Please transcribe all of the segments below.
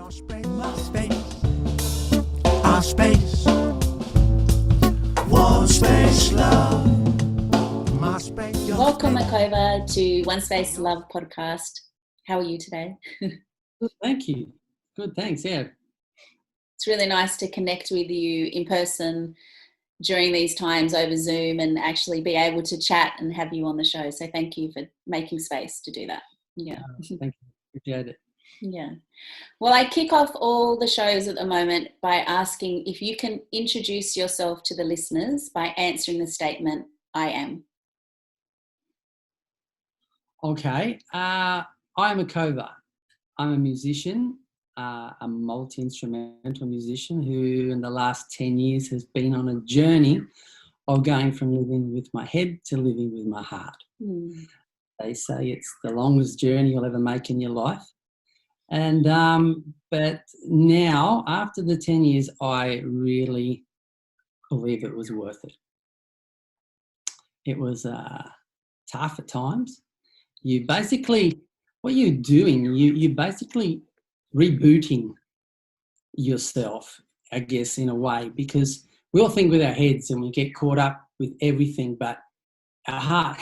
Our space, our space, one space love, my space. Welcome, Akova, to OneSpacelove podcast. How are you today? Good, thank you. Good, thanks. Yeah. It's really nice to connect with you in person during these times over Zoom and actually be able to chat and have you on the show. So thank you for making space to do that. Yeah. Thank you. Appreciate it. Yeah. Well, I kick off all the shows at the moment by asking if you can introduce yourself to the listeners by answering the statement, I am. Okay. I'm Akova. I'm a musician, a multi-instrumental musician who in the last 10 years has been on a journey of going from living with my head to living with my heart. They say it's the longest journey you'll ever make in your life. And but now, after the 10 years, I really believe it was worth it. It was tough at times. You basically, what you're doing, you're basically rebooting yourself, I guess, in a way, because we all think with our heads and we get caught up with everything, but our heart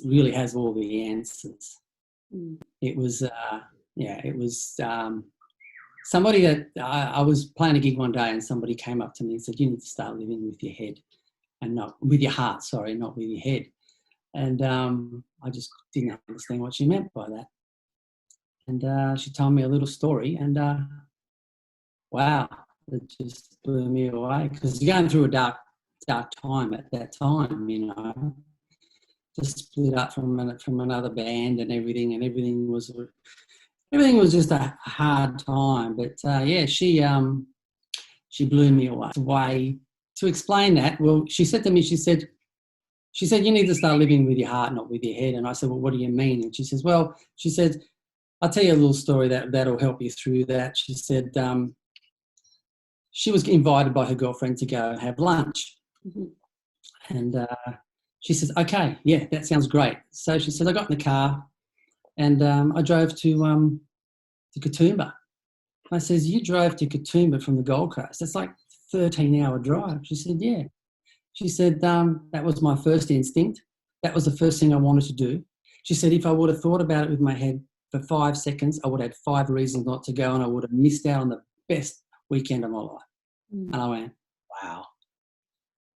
really has all the answers. It was... it was somebody that I was playing a gig one day and somebody came up to me and said, you need to start living with your head and not with your heart, not with your head. And I just didn't understand what she meant by that. And she told me a little story and wow, it just blew me away because you're going through a dark time at that time, you know. Just split up from another band and everything was just a hard time, but she blew me away. To explain that, well, she said to me, she said, you need to start living with your heart, not with your head. And I said, well, what do you mean? And she says, well, she said, I'll tell you a little story that'll help you through that. She said she was invited by her girlfriend to go and have lunch. Mm-hmm. And she says, okay, yeah, that sounds great. So she said, I got in the car and I drove to Katoomba. I says, you drove to Katoomba from the Gold Coast. That's like 13-hour drive. She said, yeah. She said, that was my first instinct. That was the first thing I wanted to do. She said, if I would have thought about it with my head for 5 seconds, I would have had 5 reasons not to go and I would have missed out on the best weekend of my life. And I went, wow.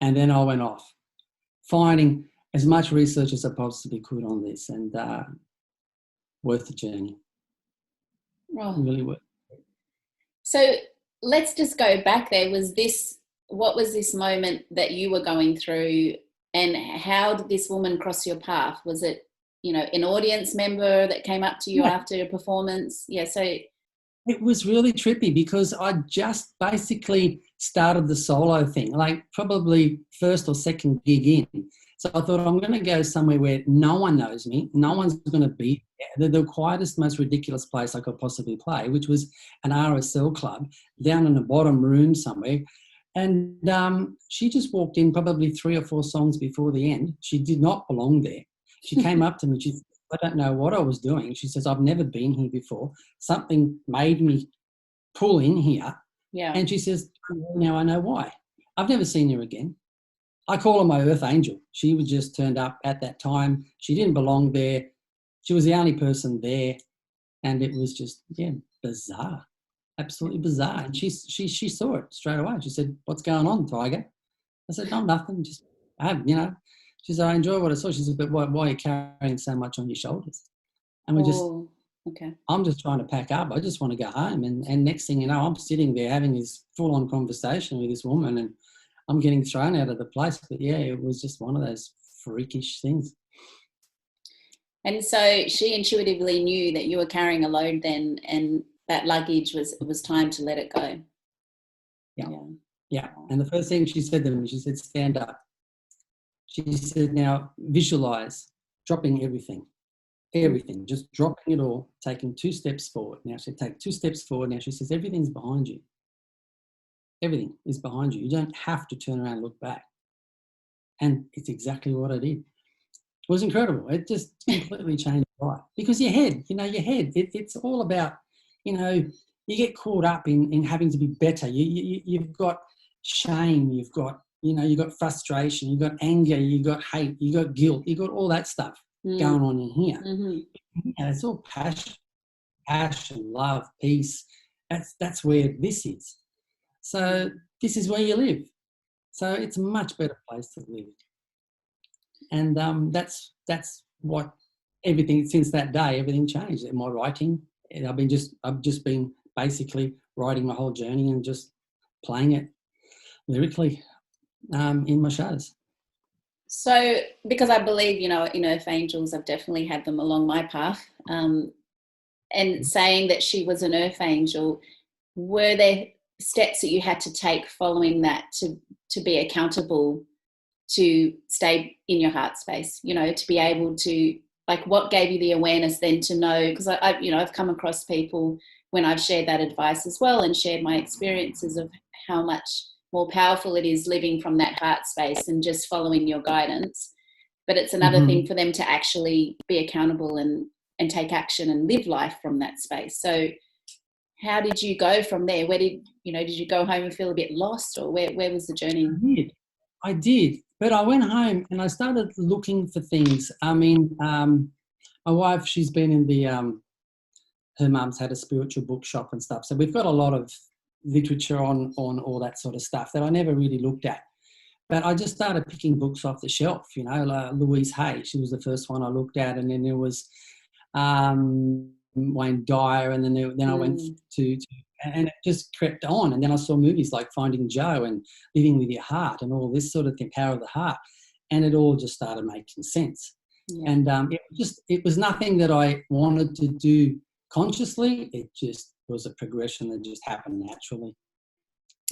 And then I went off, finding as much research as I possibly could on this and worth the journey. Oh. Really worth it. So let's just go back there. What was this moment that you were going through and how did this woman cross your path? Was it, an audience member that came up to you after your performance? Yeah, so... It was really trippy because I just basically started the solo thing, like probably first or second gig in. So I thought I'm going to go somewhere where no one knows me, no one's going to be there. The quietest, most ridiculous place I could possibly play, which was an RSL club down in the bottom room somewhere. And she just walked in probably 3 or 4 songs before the end. She did not belong there. She came up to me. She said, I don't know what I was doing. She says, I've never been here before. Something made me pull in here. Yeah. And she says, now I know why. I've never seen her again. I call her my earth angel. She was just turned up at that time. She didn't belong there. She was the only person there. And it was just, bizarre. Absolutely bizarre. And she saw it straight away. She said, what's going on, Tiger? I said, no, nothing. Just, She said, I enjoy what I saw. She said, but why are you carrying so much on your shoulders? And I'm just trying to pack up. I just want to go home. And next thing you know, I'm sitting there having this full-on conversation with this woman and I'm getting thrown out of the place. But, it was just one of those freakish things. And so she intuitively knew that you were carrying a load then and that luggage it was time to let it go. Yeah. And the first thing she said to me, she said, stand up. She said, now visualize dropping everything, just dropping it all, taking 2 steps forward. Now she take 2 steps forward. Now she says, everything's behind you. Everything is behind you. You don't have to turn around and look back. And it's exactly what I did. It was incredible. It just completely changed my life. Because your head, it's all about, you get caught up in having to be better. You've got shame, you've got frustration, you've got anger, you've got hate, you've got guilt, you've got all that stuff going on in here. And it's all passion, love, peace. That's where this is. So this is where you live. So it's a much better place to live. And that's what everything, since that day, everything changed. In my writing, I've just been basically writing my whole journey and just playing it lyrically in my shows. So, because I believe, in Earth Angels, I've definitely had them along my path. And saying that she was an Earth Angel, were there steps that you had to take following that to be accountable, to stay in your heart space, to be able to, like, what gave you the awareness then to know? Because I've come across people when I've shared that advice as well and shared my experiences of how much more powerful it is living from that heart space and just following your guidance. But it's another thing for them to actually be accountable and take action and live life from that space. So how did you go from there? Where did you go home and feel a bit lost, or where was the journey? I did. But I went home and I started looking for things. I mean, my wife, she's been in the, her mum's had a spiritual bookshop and stuff. So we've got a lot of literature on all that sort of stuff that I never really looked at. But I just started picking books off the shelf, like Louise Hay. She was the first one I looked at. And then there was Wayne Dyer. And then I went to and it just crept on. And then I saw movies like Finding Joe and Living with Your Heart and all this sort of thing, Power of the Heart. And it all just started making sense. Yeah. And it was nothing that I wanted to do consciously. It just was a progression that just happened naturally.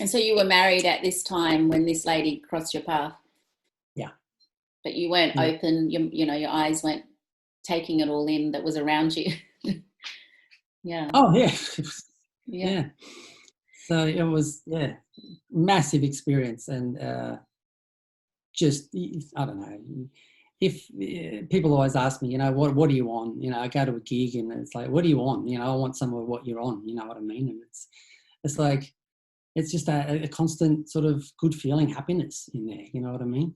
And so you were married at this time when this lady crossed your path? Yeah. But you weren't open, your eyes weren't taking it all in that was around you. Yeah. Oh, yeah. Yeah. So it was, massive experience. And just, I don't know, if people always ask me, what do you want? I go to a gig and it's like, what do you want? I want some of what you're on, you know what I mean? And it's like, it's just a constant sort of good feeling, happiness in there, you know what I mean?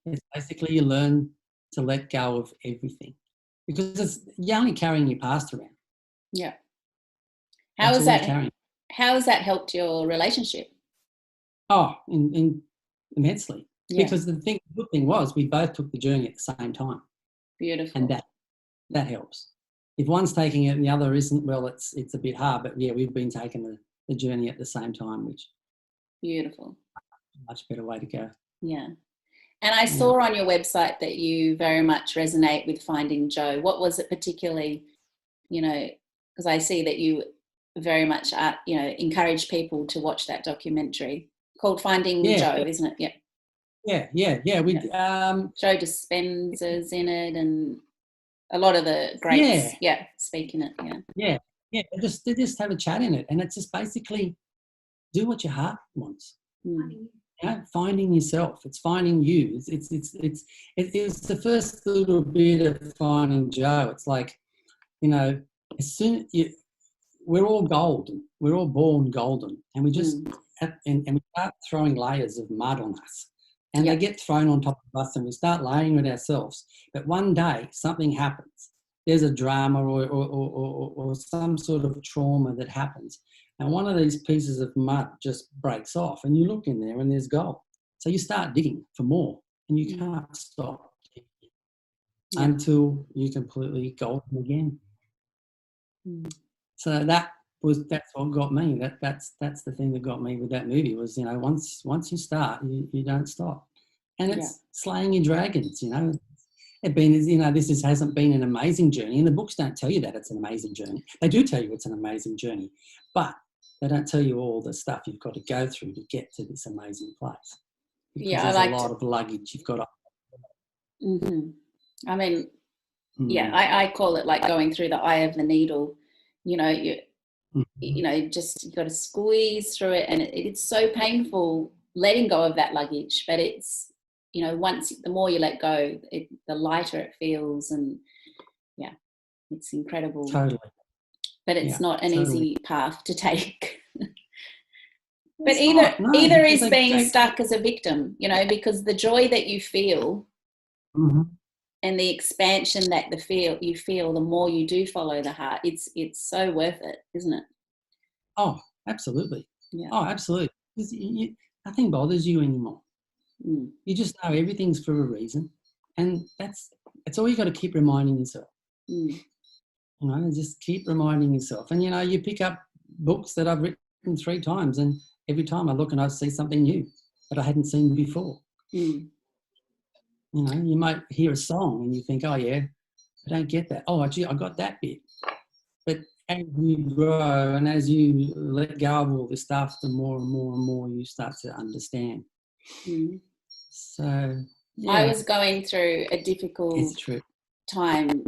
It's basically you learn to let go of everything because you're only carrying your past around. Yeah. How has that helped your relationship? Oh, immensely. Yeah. Because the good thing was we both took the journey at the same time. Beautiful. And that helps. If one's taking it and the other isn't, well, it's a bit hard. But yeah, we've been taking the journey at the same time, which beautiful. Much better way to go. Yeah. And I saw on your website that you very much resonate with Finding Joe. What was it particularly, because I see that you very much encourage people to watch that documentary called Finding Joe, isn't it? Yeah. Yeah. Joe Dispenza's in it, and a lot of the greats, speak in it. Yeah. They just have a chat in it, and it's just basically do what your heart wants. Finding yourself. It's finding you. It's the first little bit of Finding Joe. It's like, as soon we're all golden. We're all born golden, and we just and we start throwing layers of mud on us. And they get thrown on top of us and we start laying with ourselves. But one day something happens. There's a drama or some sort of trauma that happens. And one of these pieces of mud just breaks off and you look in there and there's gold. So you start digging for more and you can't stop until you're completely golden again. So that's what got me. That's the thing that got me with that movie was, once you start, you don't stop. And it's slaying your dragons, This hasn't been an amazing journey, and the books don't tell you that it's an amazing journey. They do tell you it's an amazing journey, but they don't tell you all the stuff you've got to go through to get to this amazing place. Because there's a lot of luggage you've got to. I mean, I call it like going through the eye of the needle. Just you've got to squeeze through it, and it's so painful letting go of that luggage, but it's once the more you let go, the lighter it feels, and it's incredible. Totally. but it's not an totally. easy path to take. But It's not, no, either because is being stuck as a victim, you know, because the joy that you feel and the expansion that you feel, the more you do follow the heart, it's so worth it, isn't it? Oh, absolutely. Yeah. Oh, absolutely. Nothing bothers you anymore. You just know everything's for a reason, and that's all you got to keep reminding yourself. You know, just keep reminding yourself. And, you know, you pick up books that I've written 3 times, and every time I look and I see something new that I hadn't seen before. You know, you might hear a song and you think, oh, yeah, I don't get that. Oh, actually, I got that bit. But as you grow and as you let go of all this stuff, the more and more and more you start to understand. So, yeah. I was going through a difficult time.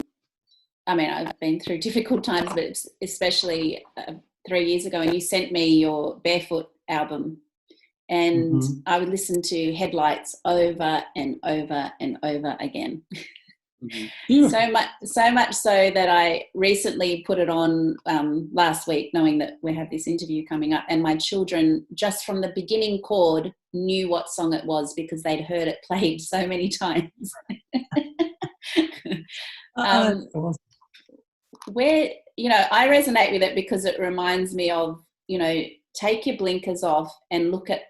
I mean, I've been through difficult times, but especially 3 years ago, and you sent me your Barefoot album, and I would listen to Headlights over and over and over again. So much so that I recently put it on last week, knowing that we have this interview coming up, and my children, just from the beginning chord, knew what song it was because they'd heard it played so many times. Where, you know, I resonate with it because it reminds me of, you know, take your blinkers off and look at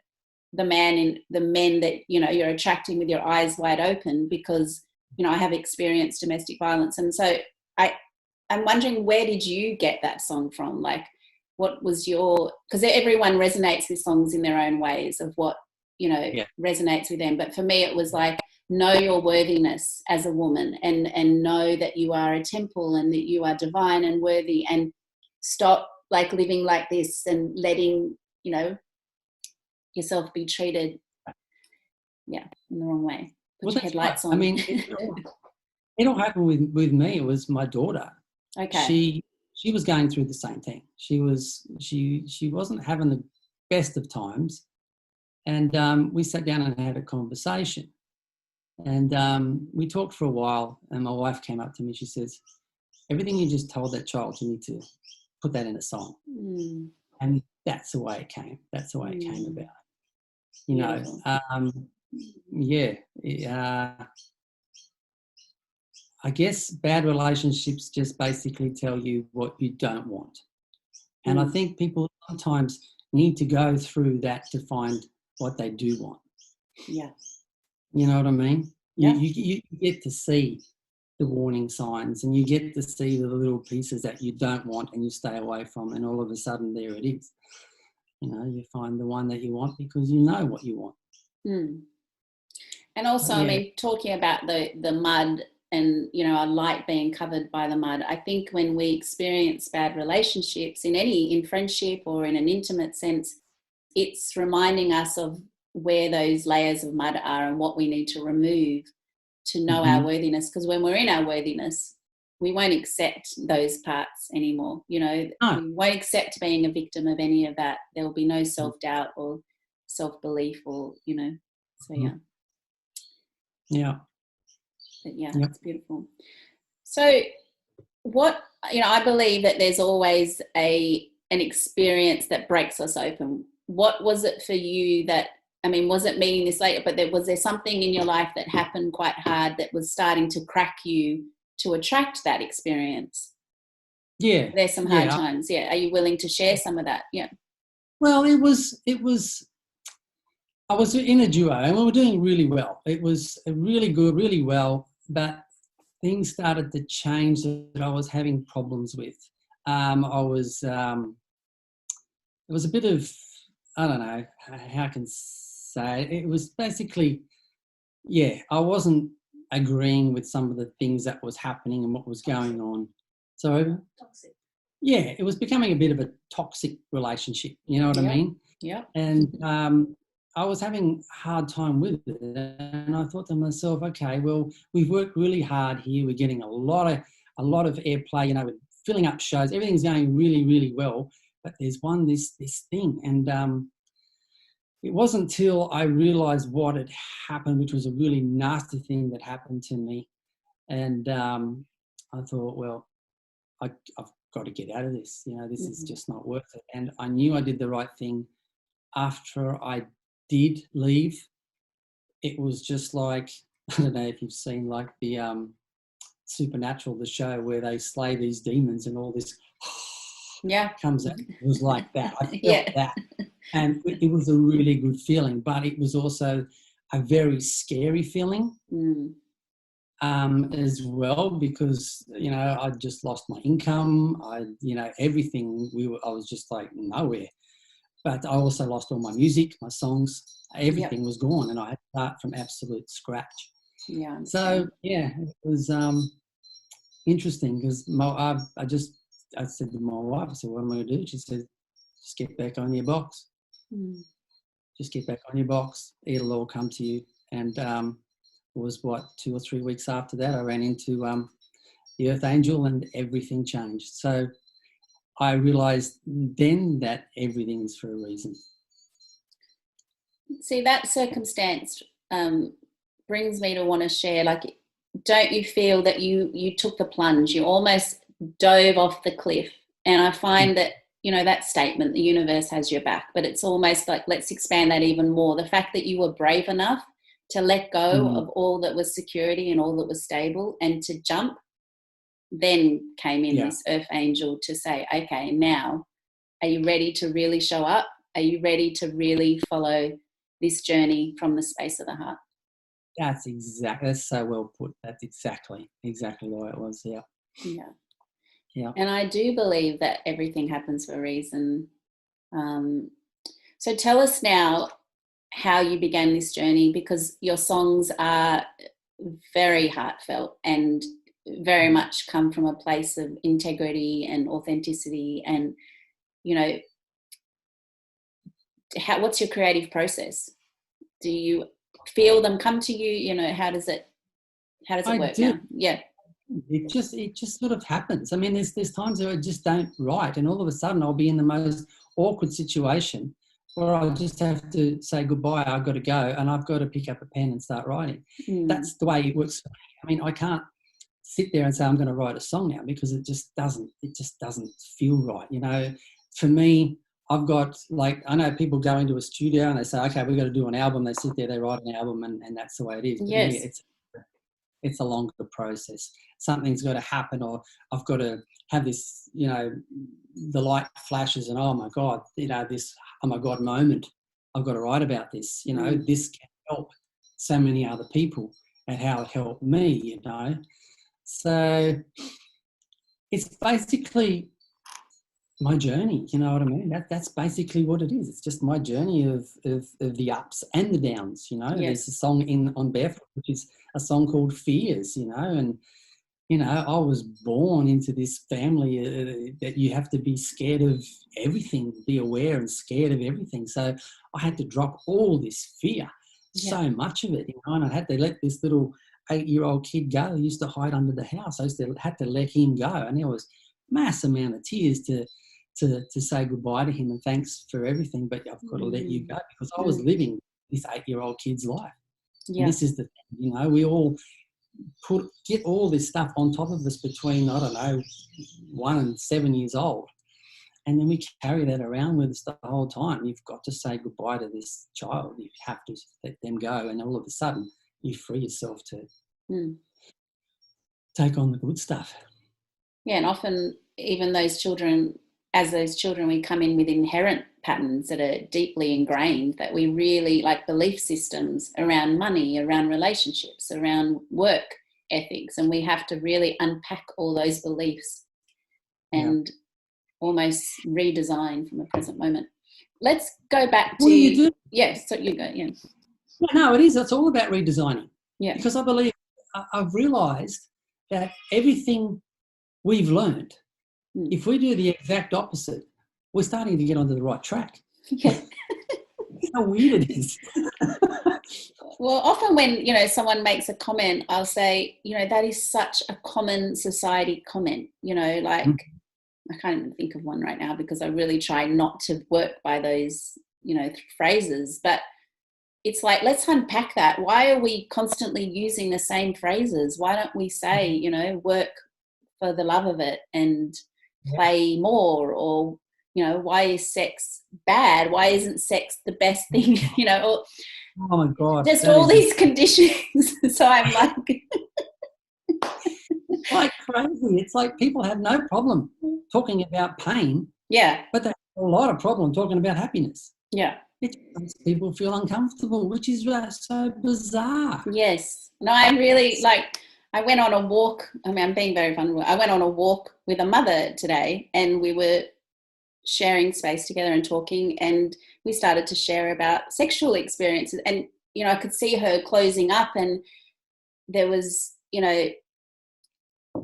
the men that, you know, you're attracting with your eyes wide open, because, you know, I have experienced domestic violence. And so I'm wondering, where did you get that song from? Like, what was because everyone resonates with songs in their own ways of what, you know, resonates with them. But for me, it was like, know your worthiness as a woman, and know that you are a temple and that you are divine and worthy, and stop like living like this and letting, you know, yourself be treated in the wrong way. Put your headlights on. I mean, it all happened with me. It was my daughter. Okay. She was going through the same thing. She wasn't having the best of times, and we sat down and had a conversation. And we talked for a while, and my wife came up to me. She says, everything you just told that child, you need to put that in a song. And that's the way it came. That's the way it came about. You know, I guess bad relationships just basically tell you what you don't want. And I think people sometimes need to go through that to find what they do want. Yeah. You know what I mean? Yeah. You get to see the warning signs, and you get to see the little pieces that you don't want and you stay away from, and all of a sudden there it is. You know, you find the one that you want because you know what you want. And also, I mean, talking about the mud and, you know, our light being covered by the mud, I think when we experience bad relationships in friendship or in an intimate sense, it's reminding us of where those layers of mud are and what we need to remove to know our worthiness. Because when we're in our worthiness, we won't accept those parts anymore. You know, we won't accept being a victim of any of that. There will be no self-doubt or self-belief, or, you know, so But it's beautiful. So what, you know, I believe that there's always an experience that breaks us open. What was it for you that, I mean, was it meeting this later, but was there something in your life that happened quite hard that was starting to crack you to attract that experience? Yeah. There's some hard times. Yeah. Are you willing to share some of that? Yeah. Well, it was, I was in a duo and we were doing really well. It was really good, really well, but things started to change that I was having problems with. It was a bit of, I don't know how I can say it. It was basically, I wasn't agreeing with some of the things that was happening and what was going on. So, toxic. Yeah, it was becoming a bit of a toxic relationship. You know what I mean? Yeah. And I was having a hard time with it. And I thought to myself, okay, well, we've worked really hard here. We're getting a lot of airplay, you know, we're filling up shows. Everything's going really, really well. But there's this thing. And it wasn't until I realised what had happened, which was a really nasty thing that happened to me. And I thought, well, I've got to get out of this. This is just not worth it. And I knew I did the right thing. After I did leave, it was just like, I don't know if you've seen like the Supernatural, the show where they slay these demons and all this comes out. It was like that. I felt that. And it was a really good feeling, but it was also a very scary feeling as well, because, I just lost my income. Everything, I was just like nowhere. But I also lost all my music, my songs, everything was gone, and I had to start from absolute scratch. Yeah. So, it was interesting, because I said to my wife, I said, what am I going to do? She said, just get back on your box. Just get back on your box. It'll all come to you. And it was, 2 or 3 weeks after that, I ran into the Earth Angel, and everything changed. So I realised then that everything is for a reason. See, that circumstance brings me to want to share, like, don't you feel that you took the plunge? You almost dove off the cliff. And I find that, that statement, the universe has your back, but it's almost like, let's expand that even more. The fact that you were brave enough to let go of all that was security and all that was stable and to jump, then came in this Earth Angel to say, okay, now, are you ready to really show up? Are you ready to really follow this journey from the space of the heart? That's so well put. That's exactly why it was. Yeah. And I do believe that everything happens for a reason. So tell us now how you began this journey, because your songs are very heartfelt and very much come from a place of integrity and authenticity. And, what's your creative process? Do you feel them come to you? How does it work now? Yeah. It just sort of happens. I mean, there's times where I just don't write, and all of a sudden I'll be in the most awkward situation where I'll just have to say goodbye. I've got to go, and I've got to pick up a pen and start writing. That's the way it works. I mean, I can't sit there and say I'm going to write a song now, because it just doesn't feel right. For me, I've got, like, I know people go into a studio and they say, okay, we've got to do an album. They sit there, they write an album, and that's the way it is. But me, it's a longer process. Something's got to happen, or I've got to have this, the light flashes and, oh my God, this, oh my God moment. I've got to write about this, this can help so many other people, and how it helped me, So it's basically my journey, you know what I mean? That's basically what it is. It's just my journey of the ups and the downs, There's a song on Barefoot, which is a song called Fears, and, I was born into this family that you have to be scared of everything, be aware and scared of everything. So I had to drop all this fear, so much of it, and I had to let this little 8-year-old kid go. He used to hide under the house. I had to let him go, and there was mass amount of tears to say goodbye to him and thanks for everything, but I've got to let you go, because I was living this 8-year-old kid's life. And this is the thing, we all get all this stuff on top of us between, 1 and 7 years old, and then we carry that around with us the whole time. You've got to say goodbye to this child. You have to let them go, and all of a sudden you free yourself to take on the good stuff. Yeah, and often even those children, we come in with inherent patterns that are deeply ingrained, that we really, like, belief systems around money, around relationships, around work ethics, and we have to really unpack all those beliefs and almost redesign from a present moment. Let's go back to... What do you do? Yes, so you go, yeah. No, it is. It's all about redesigning. Yeah. Because I believe, I've realised that everything we've learned, if we do the exact opposite, we're starting to get onto the right track. Yeah. How weird it is. Well, often when, someone makes a comment, I'll say, that is such a common society comment, I can't even think of one right now, because I really try not to work by those, phrases, but it's like, let's unpack that. Why are we constantly using the same phrases? Why don't we say, work for the love of it, and play more, or, you know, why is sex bad? Why isn't sex the best thing? You know, or Oh my God. just all these conditions. So I'm like, it's like crazy. It's like people have no problem talking about pain, yeah, but they have a lot of problem talking about happiness. yeah. It makes people feel uncomfortable, which is so bizarre. Yes. No, I really I went on a walk. I mean, I'm being very vulnerable. I went on a walk with a mother today, and we were sharing space together and talking, and we started to share about sexual experiences. And, you know, I could see her closing up, and there was, you know,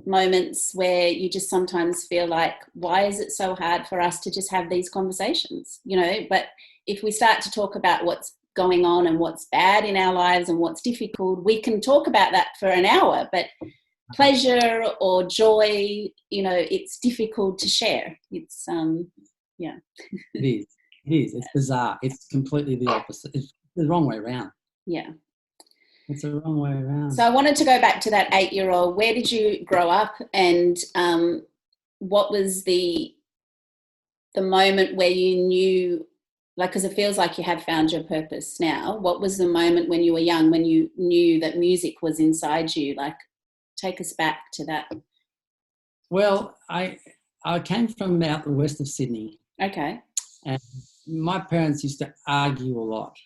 moments where you just sometimes feel like, why is it so hard for us to just have these conversations, you know? But if we start to talk about what's going on and what's bad in our lives and what's difficult, we can talk about that for an hour, but pleasure or joy, you know, it's difficult to share. It's yeah. It is it's bizarre. It's completely the opposite. It's the wrong way around. Yeah. It's the wrong way around. So I wanted to go back to that 8-year-old. Where did you grow up, and what was the moment where you knew, like, because it feels like you have found your purpose now. What was the moment when you were young, when you knew that music was inside you? Like, take us back to that. Well, I came from out the west of Sydney. Okay. And my parents used to argue a lot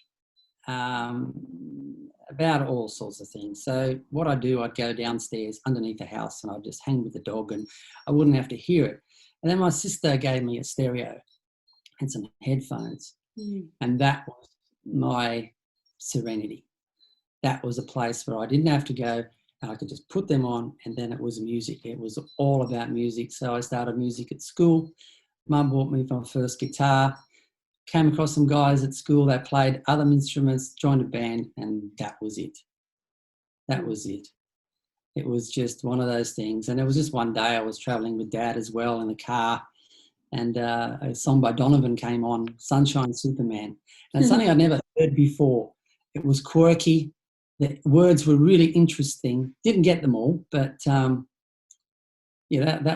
about all sorts of things. So what I'd do, I'd go downstairs underneath the house and I'd just hang with the dog and I wouldn't have to hear it. And then my sister gave me a stereo and some headphones. And that was my serenity. That was a place where I didn't have to go, and I could just put them on, and then it was music. It was all about music. So I started music at school. Mum bought me my first guitar, came across some guys at school that played other instruments, joined a band, and that was it. That was it. It was just one of those things. And it was just one day I was travelling with Dad as well in the car, and a song by Donovan came on, Sunshine Superman. And it's something I'd never heard before. It was quirky. The words were really interesting. Didn't get them all, but that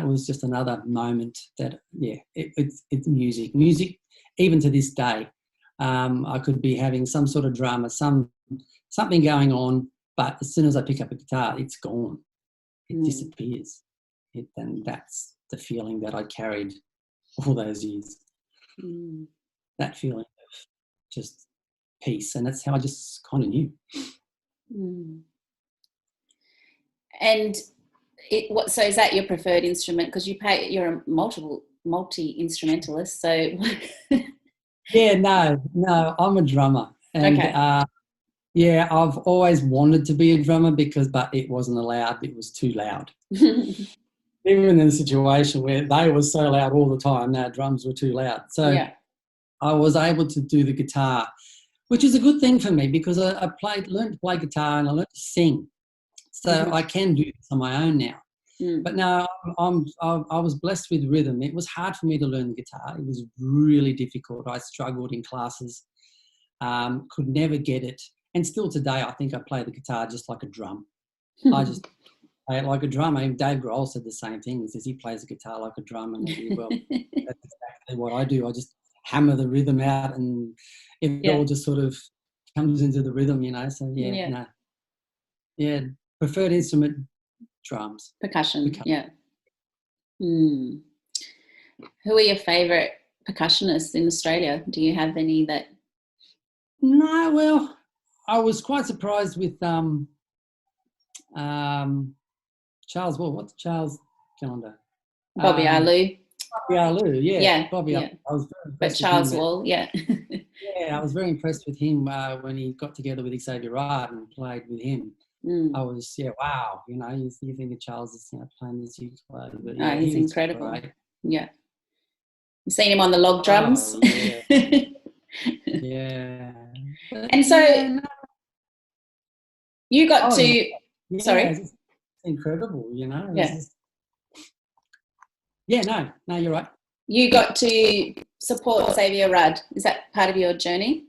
was just another moment that, it's music. Music, even to this day, I could be having some sort of drama, something going on, but as soon as I pick up a guitar, it's gone. It disappears. And that's the feeling that I carried all those years. That feeling of just peace, and that's how I just kind of knew. And so is that your preferred instrument? Because you're a multi-instrumentalist, so Yeah, no, I'm a drummer. And okay. I've always wanted to be a drummer but it wasn't allowed. It was too loud. Even in a situation where they were so loud all the time, our drums were too loud. So I was able to do the guitar, which is a good thing for me because I learned to play guitar and I learned to sing. So I can do this on my own now. But no, I was blessed with rhythm. It was hard for me to learn the guitar. It was really difficult. I struggled in classes, could never get it. And still today, I think I play the guitar just like a drum. I just play it like a drum. I mean, Dave Grohl said the same thing. He says he plays the guitar like a drum. And I do, well, that's exactly what I do. I just hammer the rhythm out and it all just sort of comes into the rhythm, you know. So, preferred instrument, drums. Percussion. Yeah. Who are your favourite percussionists in Australia? Do you have any that? No, well, I was quite surprised with Charles. Well, what's Charles Calendar? Bobby Arlou. Bobby Arlou, yeah. Bobby Arlou. I was very but Charles Wall, I was very impressed with him when he got together with Xavier and played with him. I was, wow, you know, you think of Charles is playing this ukulele. But he's incredible. Great. Yeah. You've seen him on the log drums? Yeah. And so you got to, sorry? It's incredible, you know. No, you're right. You got to support Xavier Rudd. Is that part of your journey?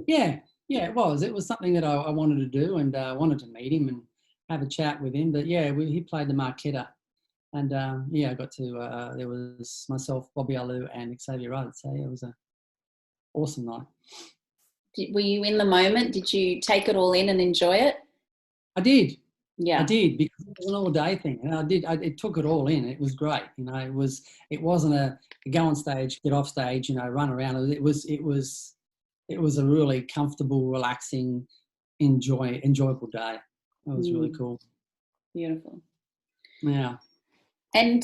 Yeah, it was. It was something that I wanted to do, and I wanted to meet him and have a chat with him. But he played the Marquetta And yeah, I got to, there was myself, Bobby Alou and Xavier. So yeah, it was an awesome night. Were you in the moment? Did you take it all in and enjoy it? I did. Yeah. I did, because it was an all-day thing, and it took it all in. It was great, you know. It wasn't a go on stage, get off stage, you know, run around. It was a really comfortable, relaxing, enjoyable day. It was really cool. Beautiful. Yeah. And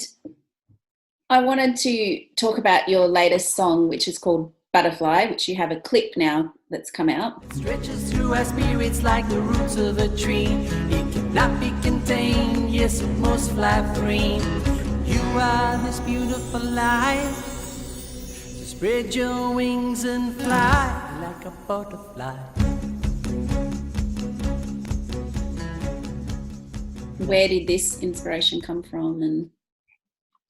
I wanted to talk about your latest song, which is called Butterfly, which you have a clip now that's come out. Stretches through our spirits like the roots of a tree. It cannot be contained, yes, it must fly free. You are this beautiful life. So spread your wings and fly like a butterfly. Where did this inspiration come from? And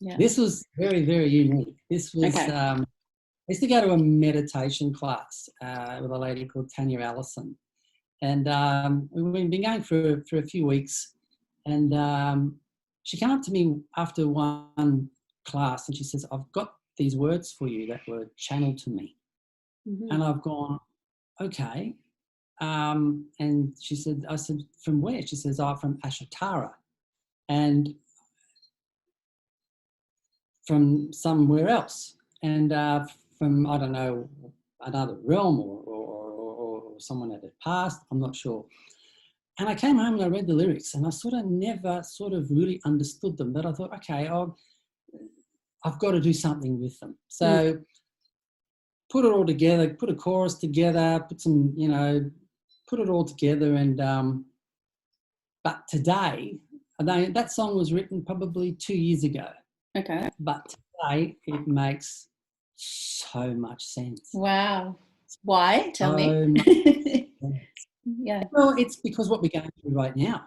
yeah. This was very, very unique. This was, Okay. I used to go to a meditation class with a lady called Tanya Allison. And we've been going for a few weeks. And she came up to me after one class and she says, I've got these words for you that were channeled to me. Mm-hmm. And I've gone, okay. And she said, I said, from where? She says, from Ashatara. And from somewhere else. And from, I don't know, another realm or someone that had passed, I'm not sure. And I came home and I read the lyrics and I never really understood them, but I thought, okay, I've got to do something with them. So put it all together, put a chorus together, put some, you know, put it all together. And, but today, that song was written probably 2 years ago. Okay. But today it makes so much sense. Wow. Why? Tell me. Yeah. Well, it's because what we're going through right now.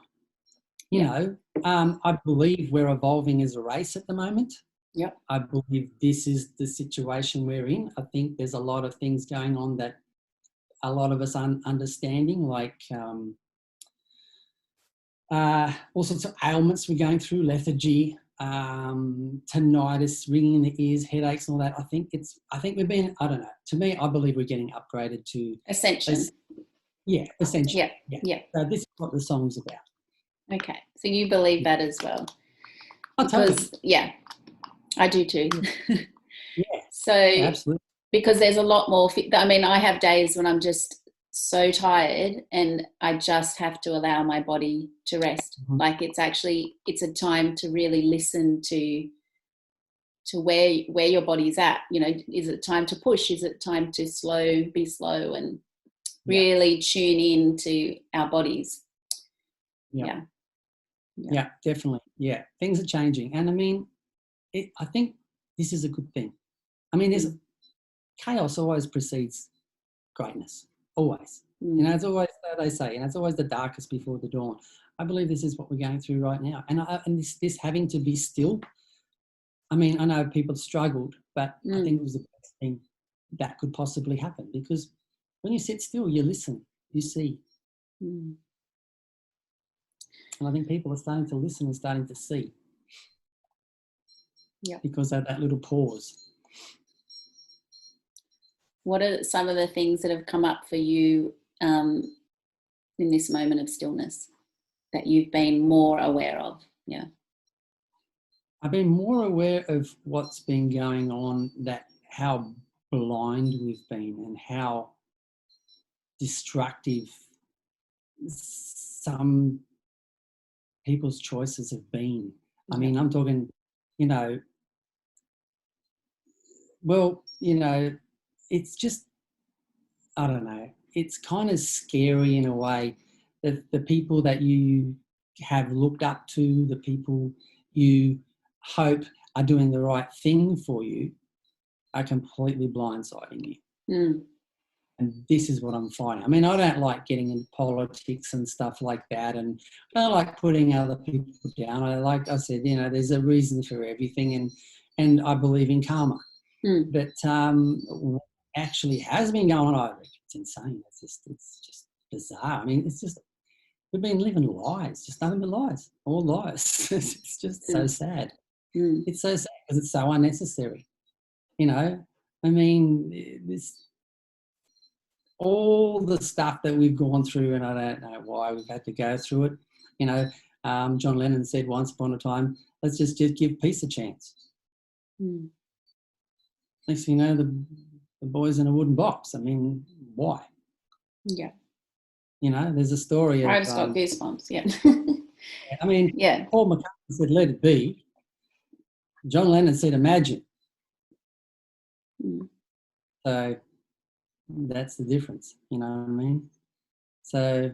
You know, I believe we're evolving as a race at the moment. Yep. I believe this is the situation we're in. I think there's a lot of things going on that a lot of us aren't understanding, like all sorts of ailments we're going through, lethargy, tinnitus, ringing in the ears, headaches, and all that. I think we're being, I don't know. To me, I believe we're getting upgraded to Ascension. Ascension. Yeah. So this is what the song's about. Okay. So you believe that as well. Because, I do too. Yeah. So Absolutely. because there's a lot more, I mean, I have days when I'm just so tired and I just have to allow my body to rest. Mm-hmm. Like it's a time to really listen to where your body's at. You know, is it time to push? Is it time to be slow and really tune in to our bodies? Yeah, definitely. Yeah, things are changing. And I mean, I think this is a good thing. I mean, there's chaos always precedes greatness, always. You know, it's always, they say, and it's always the darkest before the dawn. I believe this is what we're going through right now. And this having to be still, I mean, I know people struggled, but I think it was the best thing that could possibly happen, because when you sit still, you listen, you see. And I think people are starting to listen and starting to see. Yeah. Because of that little pause. What are some of the things that have come up for you in this moment of stillness that you've been more aware of? Yeah. I've been more aware of what's been going on, how blind we've been and how destructive some people's choices have been. I mean, I'm talking, you know, well, you know, it's just, I don't know, it's kind of scary in a way that the people that you have looked up to, the people you hope are doing the right thing for you, are completely blindsiding you. And this is what I'm finding. I mean, I don't like getting in politics and stuff like that, and I don't like putting other people down. Like I said, you know, there's a reason for everything, and I believe in karma. But what actually has been going on, it's insane. It's just bizarre. I mean, it's just, we've been living lies, just nothing but lies, all lies. It's just so sad. It's so sad because it's so unnecessary. You know, I mean, all the stuff that we've gone through, and I don't know why we've had to go through it. You know, John Lennon said once upon a time, let's just give peace a chance. Next thing you know, the boy's in a wooden box. I mean, why? Yeah. You know, there's a story of... I've just got goosebumps, yeah. I mean, yeah. Paul McCartney said, let it be. John Lennon said, imagine. So that's the difference, you know what I mean? So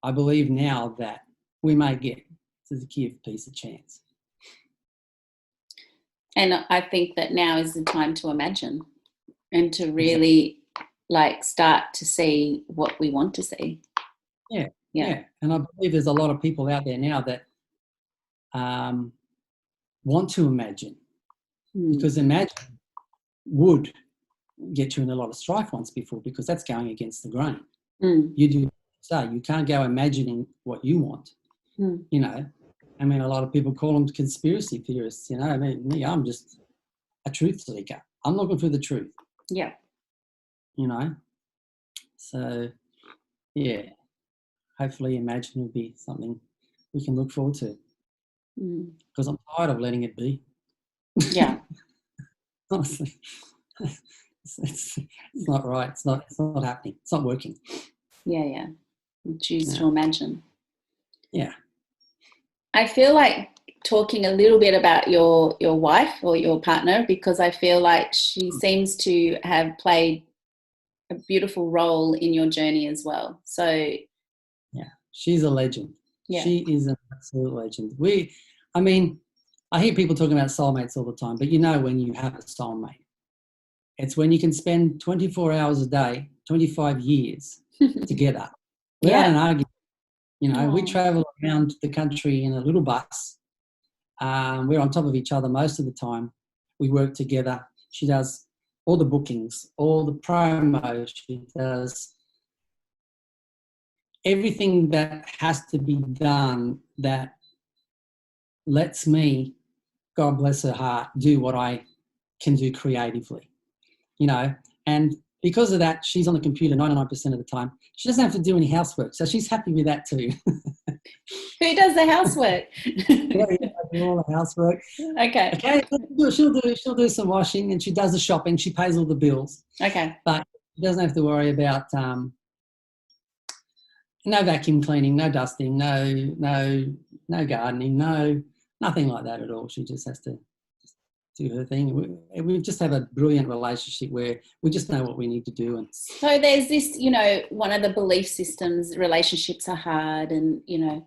I believe now that we may get to give peace a chance. And I think that now is the time to imagine and to really like start to see what we want to see. Yeah. And I believe there's a lot of people out there now that want to imagine, because imagine would get you in a lot of strife once before, because that's going against the grain. You do say you can't go imagining what you want. You know, I mean, a lot of people call them conspiracy theorists. You know, I mean, me, I'm just a truth seeker. I'm looking for the truth. Yeah. You know, so yeah, hopefully imagine will be something we can look forward to, because I'm tired of letting it be. Yeah. Honestly, it's not right. It's not happening. It's not working. Yeah. Choose to imagine. Yeah. I feel like talking a little bit about your wife or your partner, because I feel like she seems to have played a beautiful role in your journey as well. So yeah, she's a legend. Yeah. She is an absolute legend. I mean, I hear people talking about soulmates all the time, but you know when you have a soulmate, it's when you can spend 24 hours a day, 25 years together without an argument. You know, we travel around the country in a little bus. We're on top of each other most of the time. We work together. She does all the bookings, all the promos. She does everything that has to be done that lets me, God bless her heart, do what I can do creatively. You know, and because of that, she's on the computer 99% of the time. She doesn't have to do any housework, so she's happy with that too. Who does the housework? I do all the housework. Okay. She'll do some washing, and she does the shopping. She pays all the bills. Okay. But she doesn't have to worry about no vacuum cleaning, no dusting, no gardening, nothing like that at all. She just has to do her thing. We just have a brilliant relationship where we just know what we need to do. And so there's this, you know, one of the belief systems, relationships are hard, and, you know,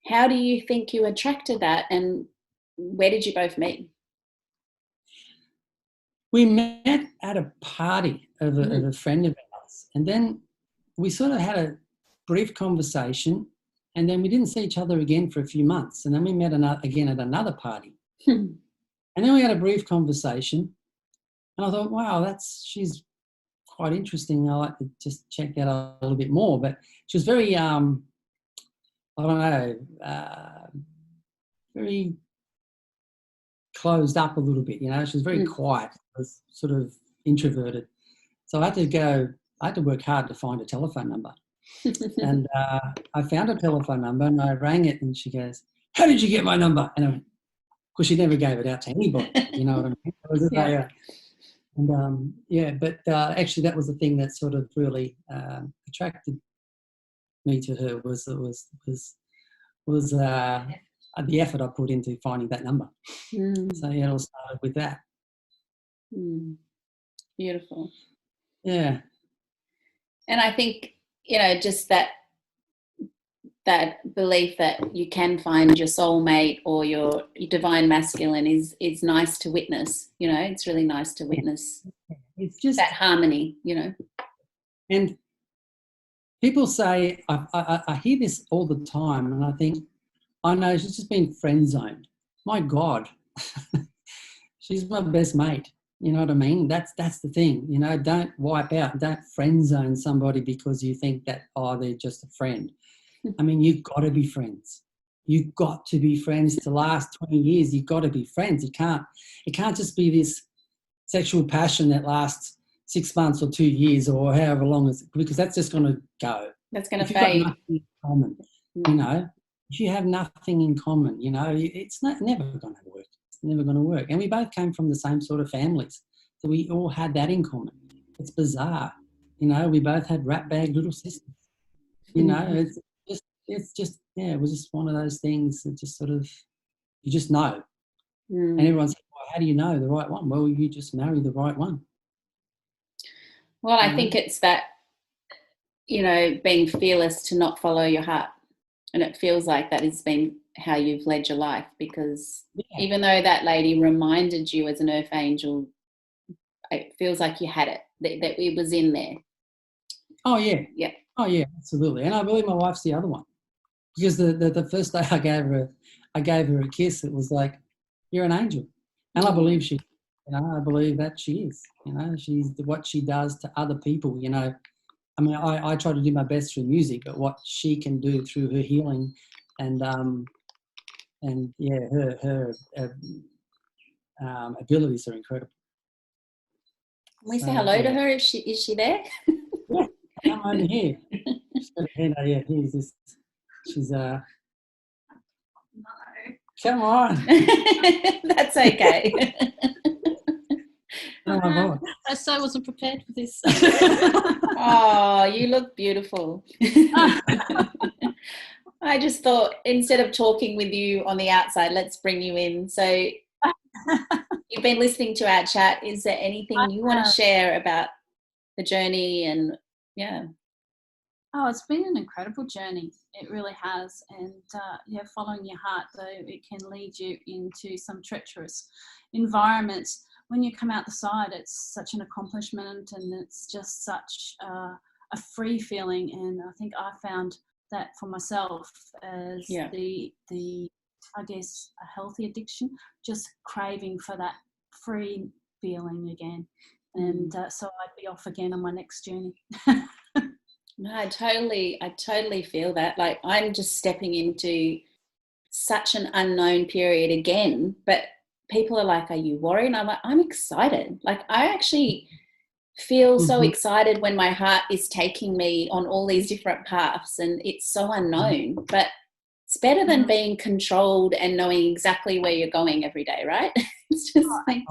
how do you think you attracted that, and where did you both meet? We met at a party of a friend of ours, and then we sort of had a brief conversation, and then we didn't see each other again for a few months, and then we met again at another party. And then we had a brief conversation, and I thought, wow, she's quite interesting. I'd like to just check that out a little bit more. But she was very, I don't know, very closed up a little bit, you know. She was very quiet, was sort of introverted. So I had to work hard to find a telephone number. And I found a telephone number, and I rang it, and she goes, "How did you get my number?" And I went, because she never gave it out to anybody, you know what I mean? It was but actually that was the thing that sort of really attracted me to her was the effort I put into finding that number. So yeah, it all started with that. Beautiful. Yeah. And I think, you know, just that belief that you can find your soulmate or your divine masculine is nice to witness. You know, it's really nice to witness. It's just that harmony, you know. And people say, I hear this all the time, and I think, I know she's just been friend zoned. My God, she's my best mate. You know what I mean? That's the thing. You know, don't wipe out, don't friend zone somebody because you think that, they're just a friend. I mean, you've got to be friends. You've got to be friends to last 20 years. You've got to be friends. It can't just be this sexual passion that lasts 6 months or 2 years or however long, because that's just going to go. That's going to If you've got fade. nothing in common, you know, if you have nothing in common, you know, it's never going to work. It's never going to work. And we both came from the same sort of families, so we all had that in common. It's bizarre, you know. We both had rat bag little sisters. You know, it's just yeah. It was just one of those things that just sort of you just know. And everyone's like, well, how do you know the right one? Well, you just marry the right one. Well, I think it's that, you know, being fearless to not follow your heart. And it feels like that has been how you've led your life, because even though that lady reminded you as an earth angel, it feels like you had it, that it was in there. Oh, yeah. Yeah. Oh, yeah, absolutely. And I believe my wife's the other one, because the first day I gave her a kiss, it was like, you're an angel. And I believe she, you know, I believe that she is, you know, she's what she does to other people, you know. I mean, I try to do my best through music, but what she can do through her healing and yeah, her abilities are incredible. Can we say hello to her? Is she there? Yeah, come over here. She's got her hand out. Yeah, here's this. She's No. Come on. That's okay. Oh my God. I so wasn't prepared for this. Oh, you look beautiful. I just thought, instead of talking with you on the outside, let's bring you in. So you've been listening to our chat. Is there anything you want to share about the journey? And Oh, it's been an incredible journey. It really has. And following your heart, though, it can lead you into some treacherous environments. When you come out the side, it's such an accomplishment, and it's just such a free feeling. And I think I found that for myself as the I guess a healthy addiction, just craving for that free feeling again. And so I'd be off again on my next journey. No, I totally feel that. Like, I'm just stepping into such an unknown period again, but people are like, are you worried? And I'm like, I'm excited. Like, I actually feel so excited when my heart is taking me on all these different paths, and it's so unknown, but it's better than being controlled and knowing exactly where you're going every day, right? It's just like,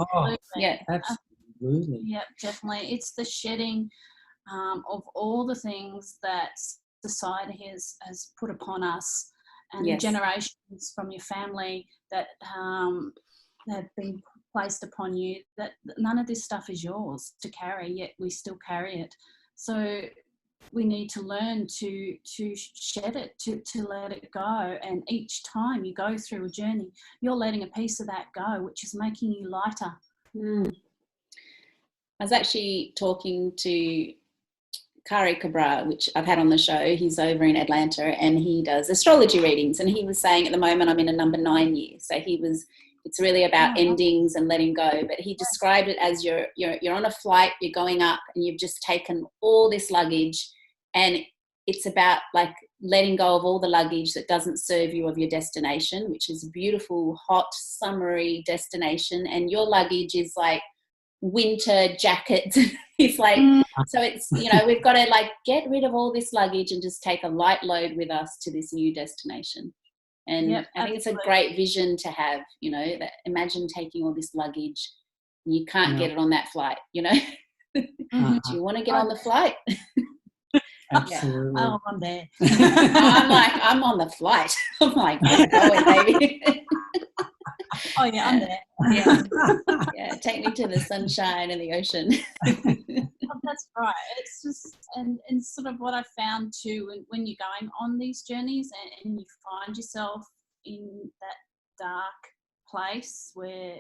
absolutely. Yeah, definitely. It's the shedding of all the things that society has put upon us, and the generations from your family that have been placed upon you, that none of this stuff is yours to carry, yet we still carry it. So we need to learn to shed it, to let it go. And each time you go through a journey, you're letting a piece of that go, which is making you lighter. I was actually talking to Kari Cabra, which I've had on the show. He's over in Atlanta and he does astrology readings. And he was saying, at the moment, I'm in a number 9 year. So it's really about endings and letting go. But he described it as you're on a flight, you're going up, and you've just taken all this luggage, and it's about like letting go of all the luggage that doesn't serve you of your destination, which is a beautiful, hot, summery destination. And your luggage is like winter jackets. It's like, so it's, you know, we've got to like get rid of all this luggage and just take a light load with us to this new destination. And I think it's a great vision to have, you know, that imagine taking all this luggage and you can't get it on that flight, you know. Do you want to get on the flight? Absolutely. Oh, I'm there. I'm like, I'm on the flight. I'm like, let's go it, baby. Oh yeah, I'm there. Yeah, take me to the sunshine and the ocean. Oh, that's right. It's just and sort of what I found too when you're going on these journeys and you find yourself in that dark place where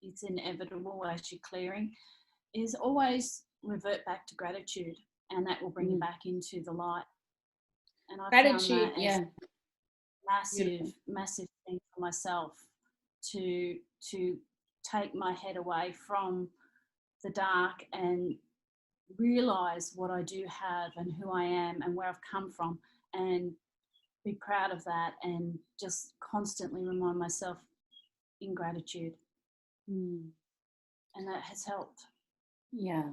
it's inevitable as you're clearing, is always revert back to gratitude, and that will bring you back into the light. And I Gratitude, found that massive thing for myself to take my head away from the dark and realize what I do have and who I am and where I've come from, and be proud of that, and just constantly remind myself in gratitude. And that has helped. Yeah,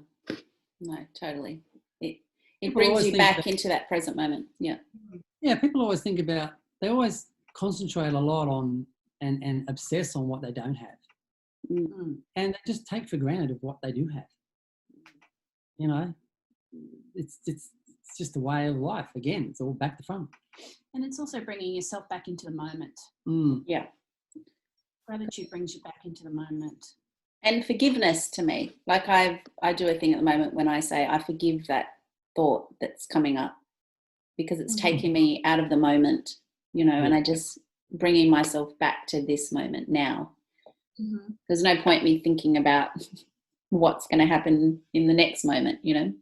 no, totally. It People brings always you think back into that present moment. Yeah. Yeah, people always think about, they always concentrate a lot on and obsess on what they don't have. And they just take for granted of what they do have. You know, it's just a way of life. Again, it's all back to front. And it's also bringing yourself back into the moment. Yeah. Gratitude brings you back into the moment. And forgiveness to me, like I do a thing at the moment when I say I forgive that thought that's coming up, because it's taking me out of the moment, you know, and I just bringing myself back to this moment now. There's no point me thinking about what's going to happen in the next moment, you know.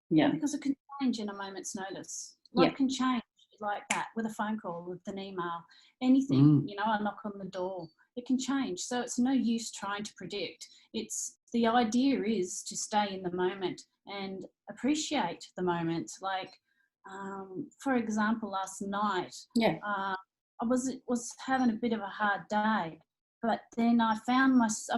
Yeah, because it can change in a moment's notice. Life can change like that, with a phone call, with an email, anything. You know, I knock on the door, it can change. So it's no use trying to predict. It's the idea is to stay in the moment and appreciate the moment. Like, for example, last night, I was having a bit of a hard day, but then I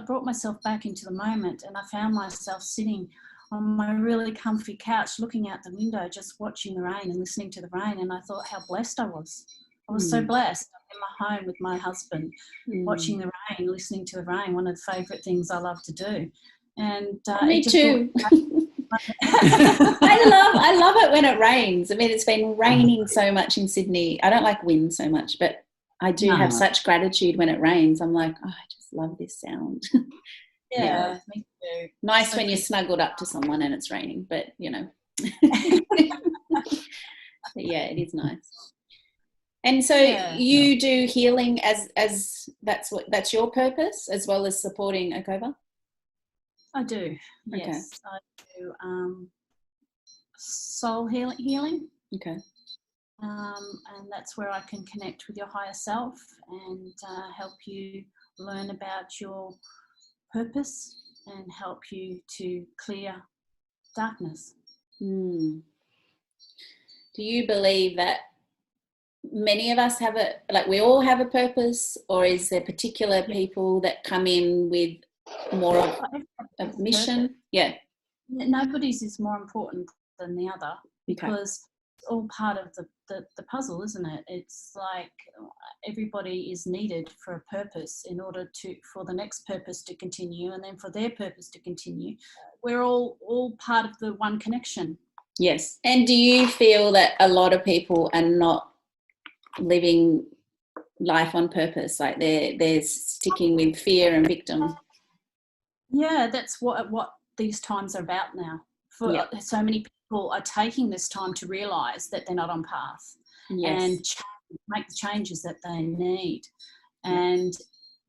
brought myself back into the moment, and I found myself sitting on my really comfy couch, looking out the window, just watching the rain and listening to the rain. And I thought how blessed I was. I was so blessed. I'm in my home with my husband, watching the rain, listening to the rain. One of the favourite things I love to do. And me too. I love it when it rains. I mean, it's been raining so much in Sydney. I don't like wind so much, but I do have such gratitude when it rains. I'm like, oh, I just love this sound. Yeah, me too. Nice so when you're snuggled up to someone and it's raining, but you know. But yeah, it is nice. And so you do healing as that's your purpose, as well as supporting Akova? I do. Okay. Yes, I do soul healing. Okay. And that's where I can connect with your higher self and help you learn about your purpose and help you to clear darkness. Do you believe that many of us have we all have a purpose, or is there particular people that come in with more of a mission? Purpose. Yeah. Nobody's is more important than the other, because it's all part of the puzzle, isn't it? It's like everybody is needed for a purpose in order for the next purpose to continue, and then for their purpose to continue. We're all part of the one connection. Yes. And do you feel that a lot of people are not living life on purpose, like they're sticking with fear and victim? Yeah, that's what these times are about now. So many people are taking this time to realise that they're not on path and make the changes that they need. And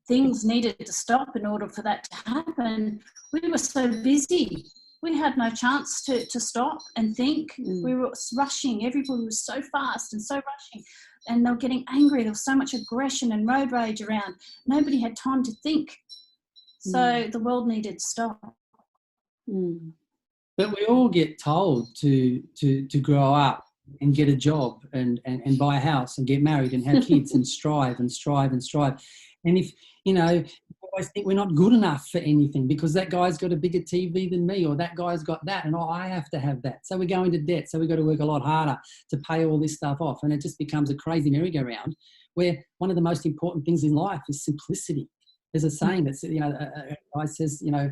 things needed to stop in order for that to happen. We were so busy. We had no chance to stop and think. We were rushing. Everybody was so fast and so rushing. And they were getting angry. There was so much aggression and road rage around. Nobody had time to think. So the world needed to stop. But we all get told to grow up and get a job and buy a house and get married and have kids and strive and strive and strive. And if, you know, I always think we're not good enough for anything because that guy's got a bigger TV than me, or that guy's got that, and I have to have that. So we go into debt. So we've got to work a lot harder to pay all this stuff off. And it just becomes a crazy merry-go-round where one of the most important things in life is simplicity. There's a saying that, you know, a guy says, you know,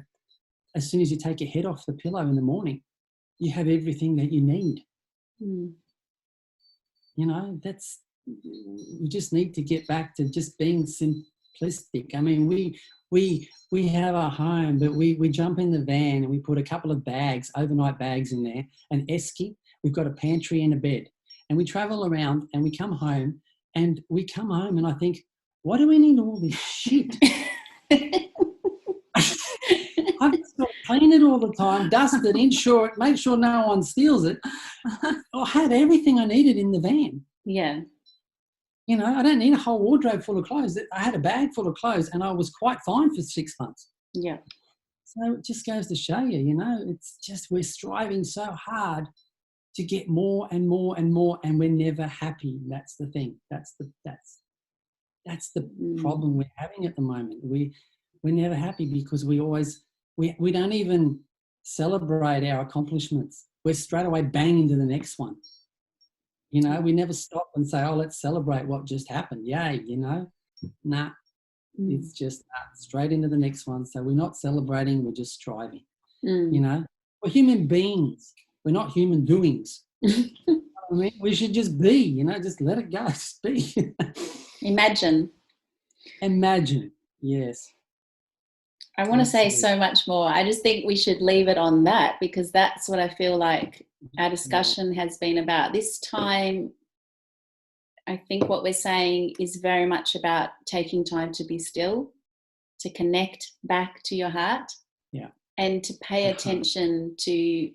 as soon as you take your head off the pillow in the morning, you have everything that you need. You know, we just need to get back to just being simplistic. I mean, we have our home, but we jump in the van and we put a couple of bags, overnight bags in there, an esky, we've got a pantry and a bed. And we travel around and we come home and I think, why do we need all this shit? I've just got to clean it all the time, dust it, insure it, make sure no one steals it. I had everything I needed in the van. Yeah. You know, I don't need a whole wardrobe full of clothes. I had a bag full of clothes and I was quite fine for 6 months. Yeah. So it just goes to show you, you know, it's just we're striving so hard to get more and more and more, and we're never happy. That's the thing. That's the problem we're having at the moment. We're never happy because we don't even celebrate our accomplishments. We're straight away bang into the next one. You know, we never stop and say, oh, let's celebrate what just happened. Yay, you know. Nah, it's just straight into the next one. So we're not celebrating, we're just striving. You know, we're human beings. We're not human doings. I mean, we should just be, you know, just let it go, just be. Imagine, yes. I want to say so much more. I just think we should leave it on that, because that's what I feel like our discussion has been about. This time, I think what we're saying is very much about taking time to be still, to connect back to your heart, and to pay attention to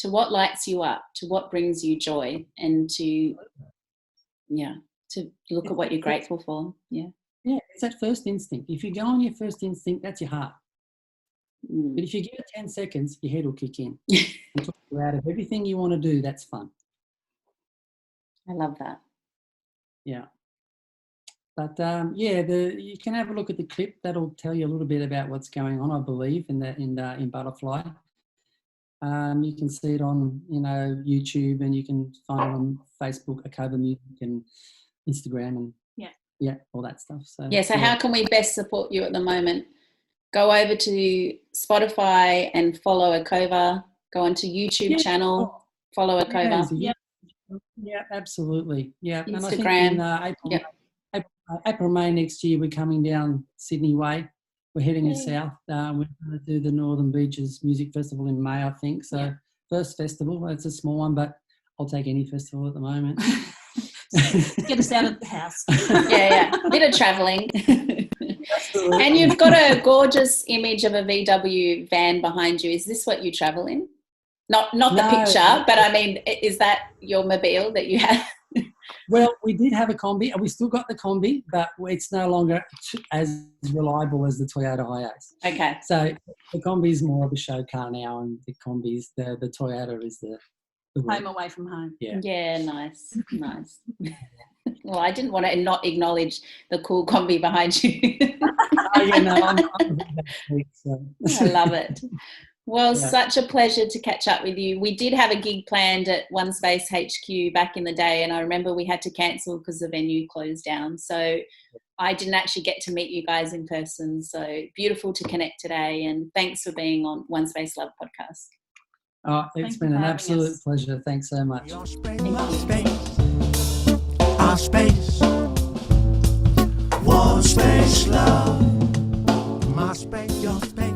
what lights you up, to what brings you joy, and to look at what you're grateful for. Yeah, it's that first instinct. If you go on your first instinct, that's your heart. But if you give it 10 seconds, your head will kick in and talk you out of everything you want to do. That's fun. I love that. Yeah. But you can have a look at the clip. That'll tell you a little bit about what's going on, I believe, in Butterfly. You can see it on, you know, YouTube, and you can find it on Facebook, Akova Music, and Instagram, and all that stuff. So how can we best support you at the moment? Go over to Spotify and follow Akova. Go onto YouTube channel, follow Akova. Yeah, absolutely. Yeah, Instagram. And I think in April, May next year, we're coming down Sydney way. We're heading south. We're going to do the Northern Beaches Music Festival in May, I think. So first festival. It's a small one, but I'll take any festival at the moment. Get us out of the house. A bit of travelling. And you've got a gorgeous image of a VW van behind you. Is this what you travel in? Not the picture, but I mean, is that your mobile that you have? Well, we did have a Combi, and we still got the Combi, but it's no longer as reliable as the Toyota Hiace. Okay. So the Combi is more of a show car now, and the Combi's the Toyota is the home away from home. Yeah, nice. Well, I didn't want to not acknowledge the cool Combi behind you. I love it. Well, such a pleasure to catch up with you. We did have a gig planned at OneSpace HQ back in the day, and I remember we had to cancel because the venue closed down. So I didn't actually get to meet you guys in person. So beautiful to connect today, and thanks for being on OneSpacelove podcast. Oh, it's been an absolute pleasure. Thanks so much. Your space, my space, our space, OneSpacelove, my space, your space.